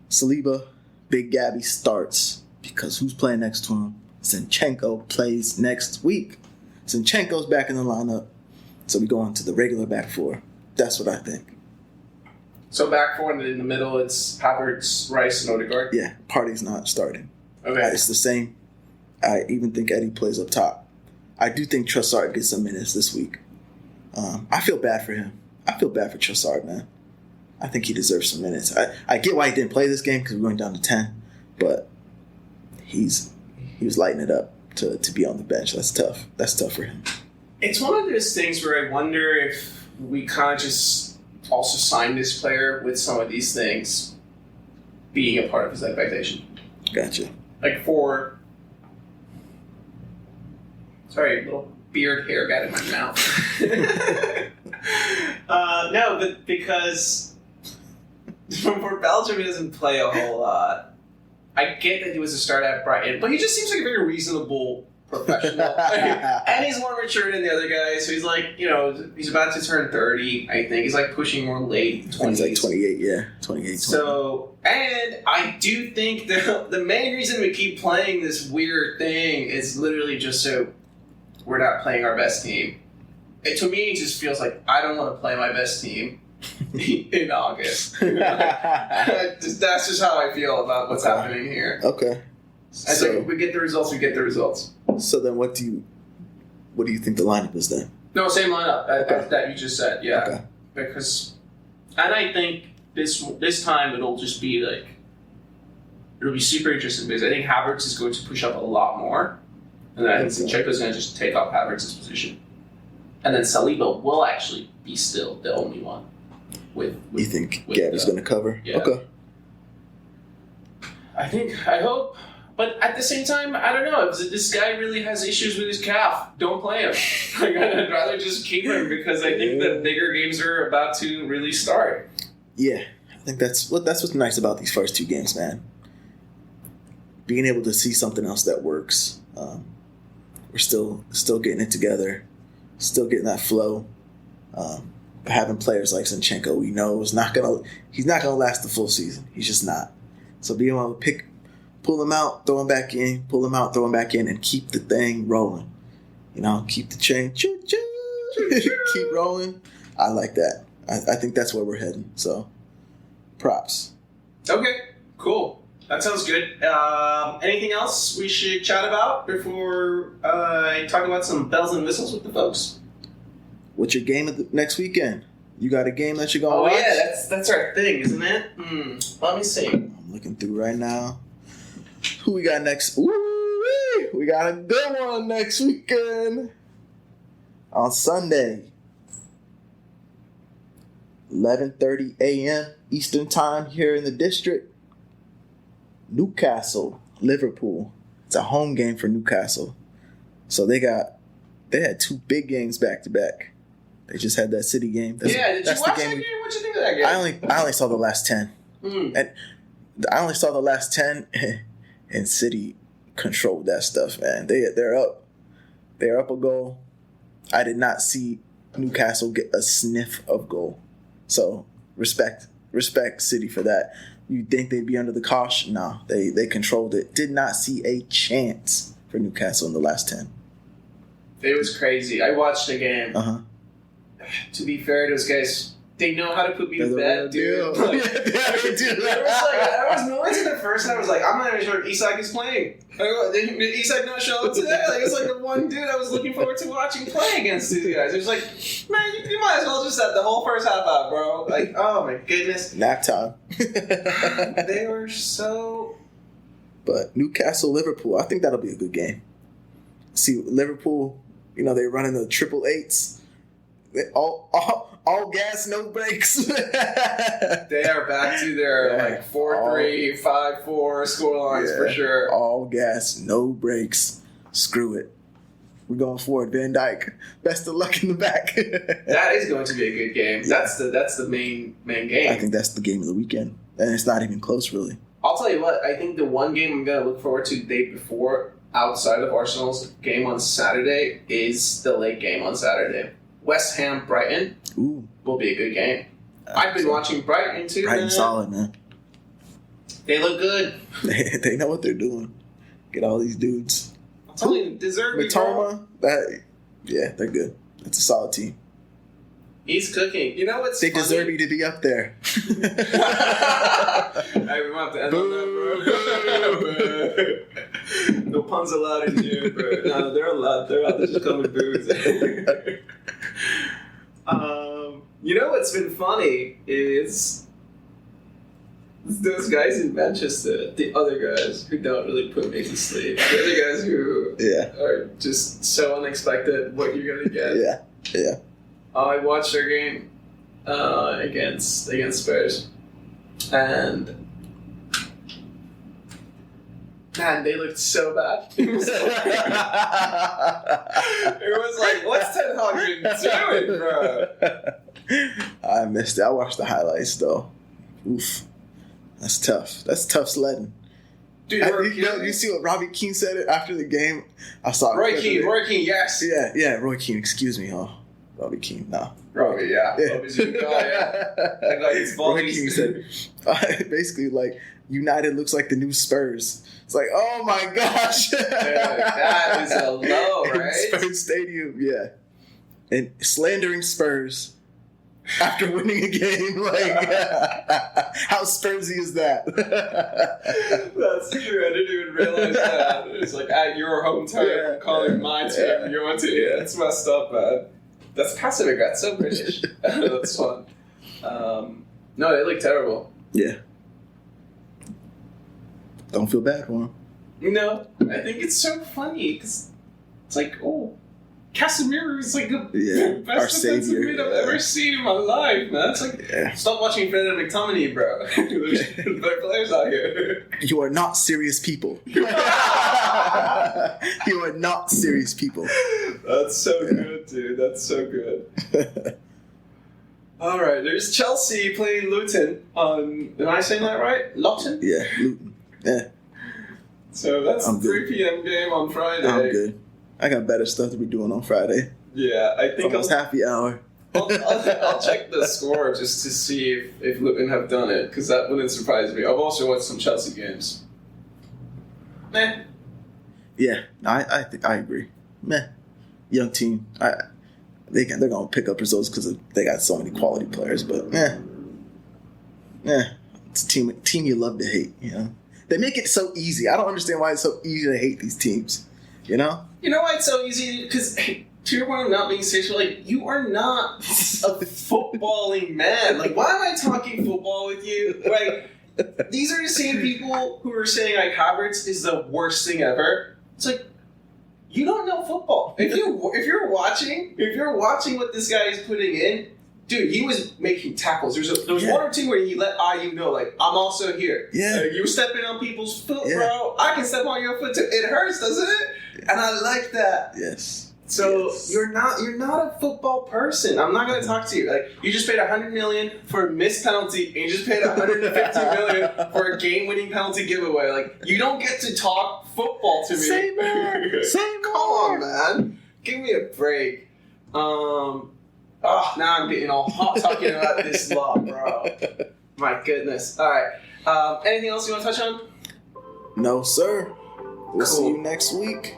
Saliba, Big Gabby starts because who's playing next to him? Zinchenko plays next week. Zinchenko's back in the lineup. So we go on to the regular back 4. That's what I think. So back 4 and in the middle, it's Havertz, Rice, and Odegaard? Yeah, Partey's not starting. Okay. It's the same. I even think Eddie plays up top. I do think Trossard gets some minutes this week. I feel bad for him. I feel bad for Trossard, man. I think he deserves some minutes. I get why he didn't play this game because we're going down to 10, but he was lighting it up to be on the bench. That's tough. That's tough for him. It's one of those things where I wonder if we kind of just also signed this player with some of these things being a part of his expectation. Gotcha. Sorry, little beard hair got in my mouth. No, but because for Belgium, he doesn't play a whole lot. I get that he was a start at Brighton, but he just seems like a very reasonable professional. And he's more mature than the other guy, so he's like, he's about to turn 30, I think. He's like pushing more late 20s. He's like 28, yeah. 28, So, and I do think the main reason we keep playing this weird thing is literally just so we're not playing our best team. To me, it just feels like I don't want to play my best team in August. That's just how I feel about what's happening here. Okay. So we get the results, we get the results. So then what do you think the lineup is then? No, same lineup that you just said, yeah. Okay. Because, and I think this time it'll just be like, it'll be super interesting because I think Havertz is going to push up a lot more. And then I think Zinchenko's going to just take up Havertz's position. And then Saliba will actually be still the only one. You think Gabby's going to cover? Yeah. Okay. I hope. But at the same time, I don't know. If this guy really has issues with his calf, don't play him. I'd rather just keep him because I think the bigger games are about to really start. Yeah. I think that's what's nice about these first two games, man. Being able to see something else that works. We're still getting it together. Still getting that flow. Having players like Zinchenko, we know he's not gonna last the full season. He's just not. So being able to pull him out, throw him back in, pull him out, throw him back in, and keep the thing rolling. Keep the chain, keep rolling. I like that. I think that's where we're heading. So, props. Okay, cool. That sounds good. Anything else we should chat about before I talk about some bells and whistles with the folks? What's your game next weekend? You got a game that you're going to watch? Oh, yeah, that's our thing, isn't it? Let me see. I'm looking through right now. Who we got next? Ooh, we got a good one next weekend. On Sunday. 11:30 a.m. Eastern Time here in the district. Newcastle, Liverpool. It's a home game for Newcastle. So they had two big games back to back. They just had that City game. Did you watch that game? What'd you think of that game? I only saw the last 10. And I only saw the last 10 and City controlled that stuff, man. They're up. They're up a goal. I did not see Newcastle get a sniff of goal. So respect City for that. You'd think they'd be under the cosh? No, they controlled it. Did not see a chance for Newcastle in the last 10. It was crazy. I watched the game. To be fair, those guys, they know how to put me to bed, dude. There was moments in the first half I was like, I'm not even sure if Isak is playing. Did Isak not show up today? It's like the one dude I was looking forward to watching play against these guys. It was like, man, you might as well just set the whole first half out, bro. Like, oh my goodness. Nap time. They were so... But Newcastle, Liverpool, I think that'll be a good game. See, Liverpool, they're running the 888s. All gas, no brakes. They are back to their 4-3, 5-4 scorelines for sure. All gas, no brakes. Screw it. We're going forward, Van Dijk. Best of luck in the back. That is going to be a good game. Yeah. That's the main game. I think that's the game of the weekend, and it's not even close, really. I'll tell you what. I think the one game I'm going to look forward to the day before, outside of Arsenal's game on Saturday, is the late game on Saturday. West Ham Brighton will be a good game. I've been watching Brighton too. Brighton's solid, man. They look good. They know what they're doing. Get all these dudes. I'm telling you, deserve Matoma. They're good. It's a solid team. He's cooking. You know what's They deserve you to be up there. Hey, we might have to end on that, bro. No puns allowed in here, bro. No, they're allowed. They're allowed to just come and booze. You know what's been funny is those guys in Manchester, the other guys who don't really put me to sleep. The other guys who are just so unexpected what you're going to get. Yeah. I watched their game against Spurs, and man, they looked so bad. It was like, what's Ten Hag been doing, bro? I missed it. I watched the highlights though. Oof, that's tough. That's tough sledding. Dude, you see what Robbie Keane said after the game? I saw Roy Keane, yes. Yeah, Roy Keane. Excuse me, Robbie Keane, no. Robbie, yeah. Robbie's a good guy, yeah. That guy gets Roy Keane said, basically, like, United looks like the new Spurs. It's like, oh my gosh. Dude, that is a low, right? Spurs Stadium, yeah. And slandering Spurs after winning a game, like, how Spursy is that? That's true. I didn't even realize that. It's like at your hometown, calling my team your team. Yeah. That's messed up, man. That's passive aggressive. So British. That's fun. No, they look terrible. Yeah. Don't feel bad for them. No, I think it's so funny because it's like, oh, Casemiro is like the best defensive mid I've ever seen in my life, man. It's like, stop watching Fred McTominay, bro. There's better players out here. You are not serious people. You are not serious people. That's so good, dude. That's so good. All right, there's Chelsea playing Luton on. Am I saying that right? Luton? Yeah, Luton. Yeah. So that's a 3 p.m. game on Friday. I'm good. I got better stuff to be doing on Friday. Yeah, I think it's happy hour. I'll check the score just to see if Luton have done it, because that wouldn't surprise me. I've also watched some Chelsea games. Meh. Yeah, I think I agree. Meh. Young team. They're gonna pick up results because they got so many quality players, but it's a team you love to hate. You know, they make it so easy. I don't understand why it's so easy to hate these teams. You know? You know why it's so easy? Because, to your point of not being sexual, like, you are not a footballing man. Like, why am I talking football with you? Like, these are the same people who are saying, like, Havertz is the worst thing ever. It's like, you don't know football. If you're watching what this guy is putting in, dude, he was making tackles. There was one or two where he let Ayew know, like, I'm also here. Yeah. You were stepping on people's foot, bro. I can step on your foot too. It hurts, doesn't it? And I like that. Yes. So you're not a football person. I'm not gonna talk to you. Like, you just paid $100 million for a missed penalty, and you just paid $150 million for a game-winning penalty giveaway. Like, you don't get to talk football to me. Say more. Come on, man. Give me a break. Now I'm getting all hot talking about this law, bro. My goodness. All right. Anything else you want to touch on? No, sir. We'll see you next week.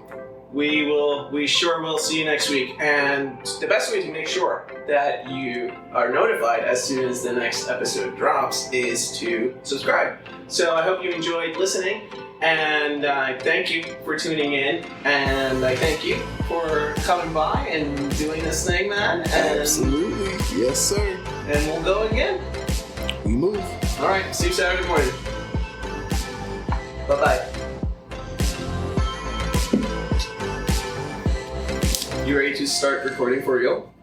We sure will see you next week. And the best way to make sure that you are notified as soon as the next episode drops is to subscribe. So I hope you enjoyed listening. And I thank you for tuning in. And I thank you for coming by and doing this thing, man. And absolutely. Yes, sir. And we'll go again. We move. All right. See you Saturday morning. Bye-bye. You ready to start recording for real?